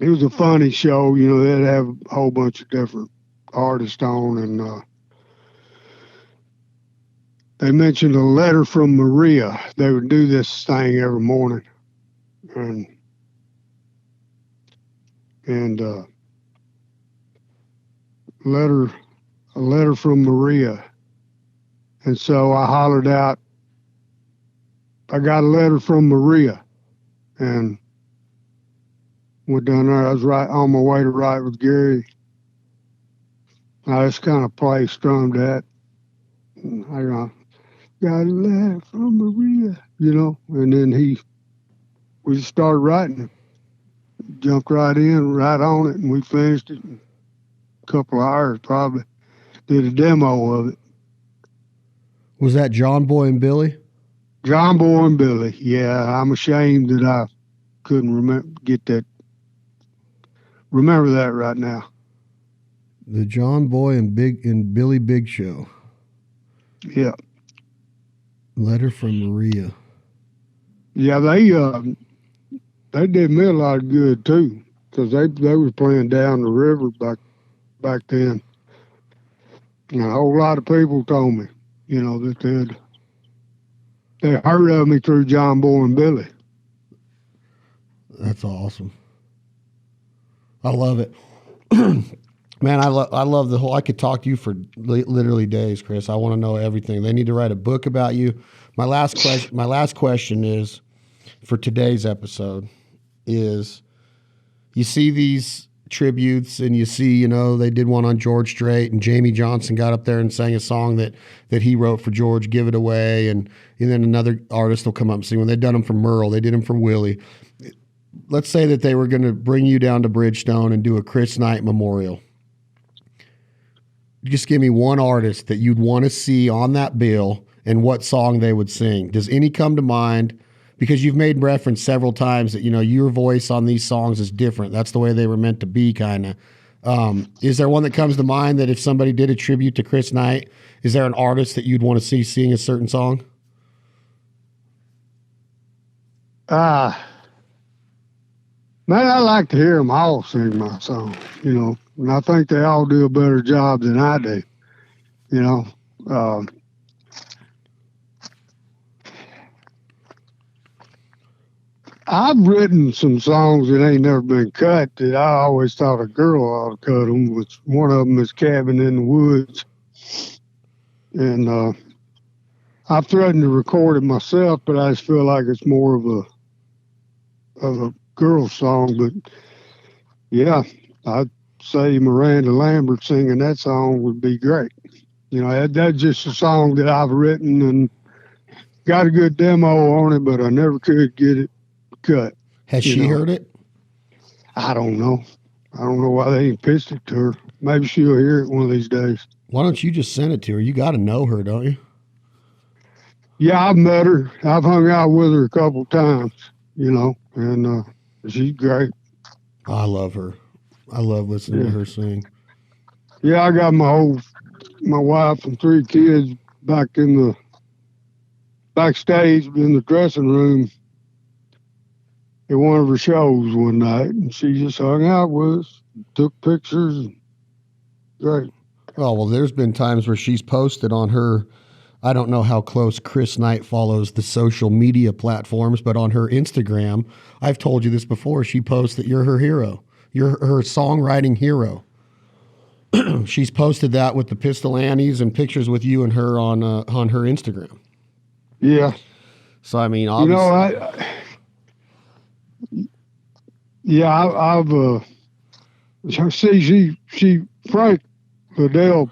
It was a funny show. You know, they'd have a whole bunch of different artists on, and they mentioned a letter from Maria. They would do this thing every morning. And a letter from Maria. And so I hollered out, I got a letter from Maria. And went down there. I was right on my way to write with Gary. I just kind of strummed that. And I got a letter from Maria, you know. And then we just started writing it. Jumped right in, right on it, and we finished it in a couple of hours probably. Did a demo of it. Was that John Boy and Billy? John Boy and Billy, yeah. I'm ashamed that I couldn't remember that right now. The John Boy and Billy Big Show. Yeah. Letter from Maria. Yeah, they did me a lot of good too, because they was playing down the river back then. And a whole lot of people told me, that they heard of me through John Boy and Billy. That's awesome. I love it. Man, I love the whole. I could talk to you for literally days, Chris. I want to know everything. They need to write a book about you. My last question is, for today's episode, is you see these tributes and you see, they did one on George Strait, and Jamie Johnson got up there and sang a song that he wrote for George, Give It Away, and then another artist will come up and sing. When they've done them for Merle, they did them for Willie. Let's say that they were going to bring you down to Bridgestone and do a Chris Knight memorial. Just give me one artist that you'd want to see on that bill and what song they would sing. Does any come to mind? Because you've made reference several times that, your voice on these songs is different. That's the way they were meant to be, kind of. Is there one that comes to mind that if somebody did a tribute to Chris Knight, is there an artist that you'd want to see sing a certain song? Man, I like to hear them all sing my song, and I think they all do a better job than I do, I've written some songs that ain't never been cut that I always thought a girl ought to cut them, which one of them is Cabin in the Woods. And I've threatened to record it myself, but I just feel like it's more of a girl song. But yeah, I'd say Miranda Lambert singing that song would be great. That's just a song that I've written and got a good demo on it, but I never could get it cut. Has she heard it? I don't know. I don't know why they ain't pitched it to her. Maybe she'll hear it one of these days. Why don't you just send it to her? You got to know her, don't you? Yeah, I've met her. I've hung out with her a couple times, and she's great. I love her. I love listening to her sing. Yeah, I got my wife and 3 kids back in the backstage in the dressing room at one of her shows one night, and she just hung out with us, took pictures. Great. Oh, well, there's been times where she's posted on her, I don't know how close Chris Knight follows the social media platforms, but on her Instagram, I've told you this before, she posts that you're her hero. You're her songwriting hero. She's posted that with the Pistol Annies and pictures with you and her on her Instagram. Yeah. So, I mean, obviously... Frank Liddell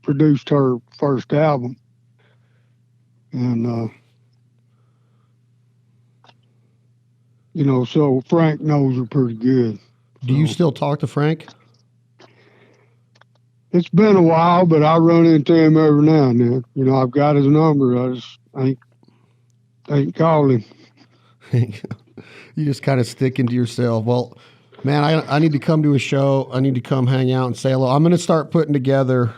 produced her first album, and so Frank knows her pretty good. Do you still talk to Frank? It's been a while, but I run into him every now and then. I've got his number. I just ain't called him. You just kind of stick into yourself. Well, man, I need to come to a show. I need to come hang out and say hello. I'm going to start putting together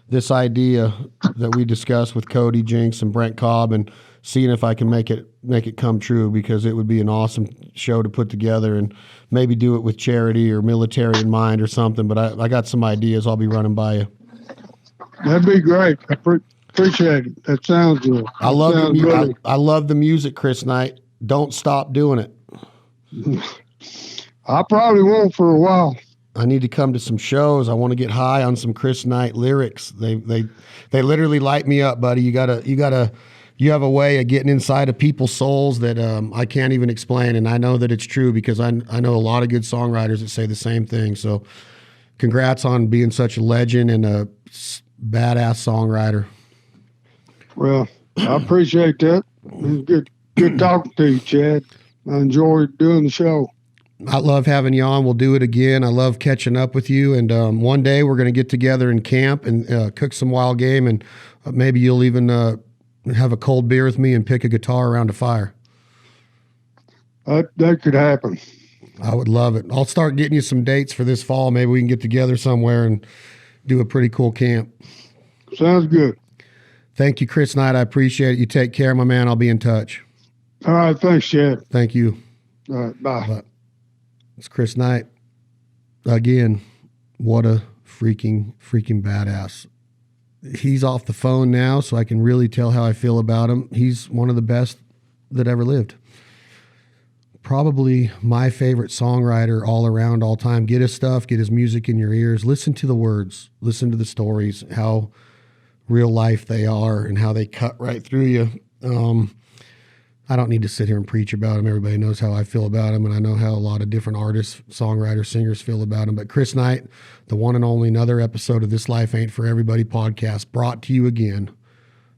this idea that we discussed with Cody Jinks and Brent Cobb, and seeing if I can make it come true, because it would be an awesome show to put together, and maybe do it with charity or military in mind or something. But I got some ideas I'll be running by you. That'd be great. I appreciate it. That sounds good. I love the music, Chris Knight. Don't stop doing it. I probably won't for a while. I need to come to some shows. I want to get high on some Chris Knight lyrics. They literally light me up, buddy. You have a way of getting inside of people's souls that I can't even explain, and I know that it's true because I know a lot of good songwriters that say the same thing. So, congrats on being such a legend and a badass songwriter. Well, I appreciate that. Good talking to you, Chad. I enjoyed doing the show. I love having you on. We'll do it again. I love catching up with you. And one day we're going to get together in camp and cook some wild game. And maybe you'll even have a cold beer with me and pick a guitar around a fire. That could happen. I would love it. I'll start getting you some dates for this fall. Maybe we can get together somewhere and do a pretty cool camp. Sounds good. Thank you, Chris Knight. I appreciate it. You take care, my man. I'll be in touch. All right. Thanks, Chad. Thank you. All right. Bye. It's Chris Knight. Again, what a freaking badass. He's off the phone now, so I can really tell how I feel about him. He's one of the best that ever lived. Probably my favorite songwriter all around, all time. Get his stuff, get his music in your ears. Listen to the words, listen to the stories, how real life they are and how they cut right through you. I don't need to sit here and preach about him. Everybody knows how I feel about him, and I know how a lot of different artists, songwriters, singers feel about him. But Chris Knight, the one and only, another episode of This Life Ain't For Everybody podcast, brought to you again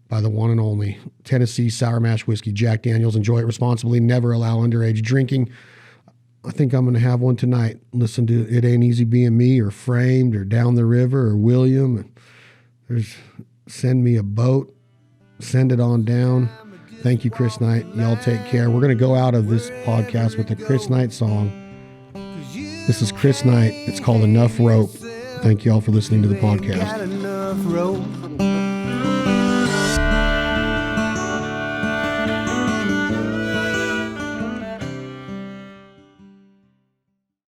by the one and only Tennessee Sour Mash Whiskey, Jack Daniels. Enjoy it responsibly. Never allow underage drinking. I think I'm going to have one tonight. Listen to It Ain't Easy Being Me or Framed or Down the River or William. And there's Send Me a Boat. Send It On Down. Thank you, Chris Knight. Y'all take care. We're going to go out of this podcast with a Chris Knight song. This is Chris Knight. It's called Enough Rope. Thank you all for listening to the podcast.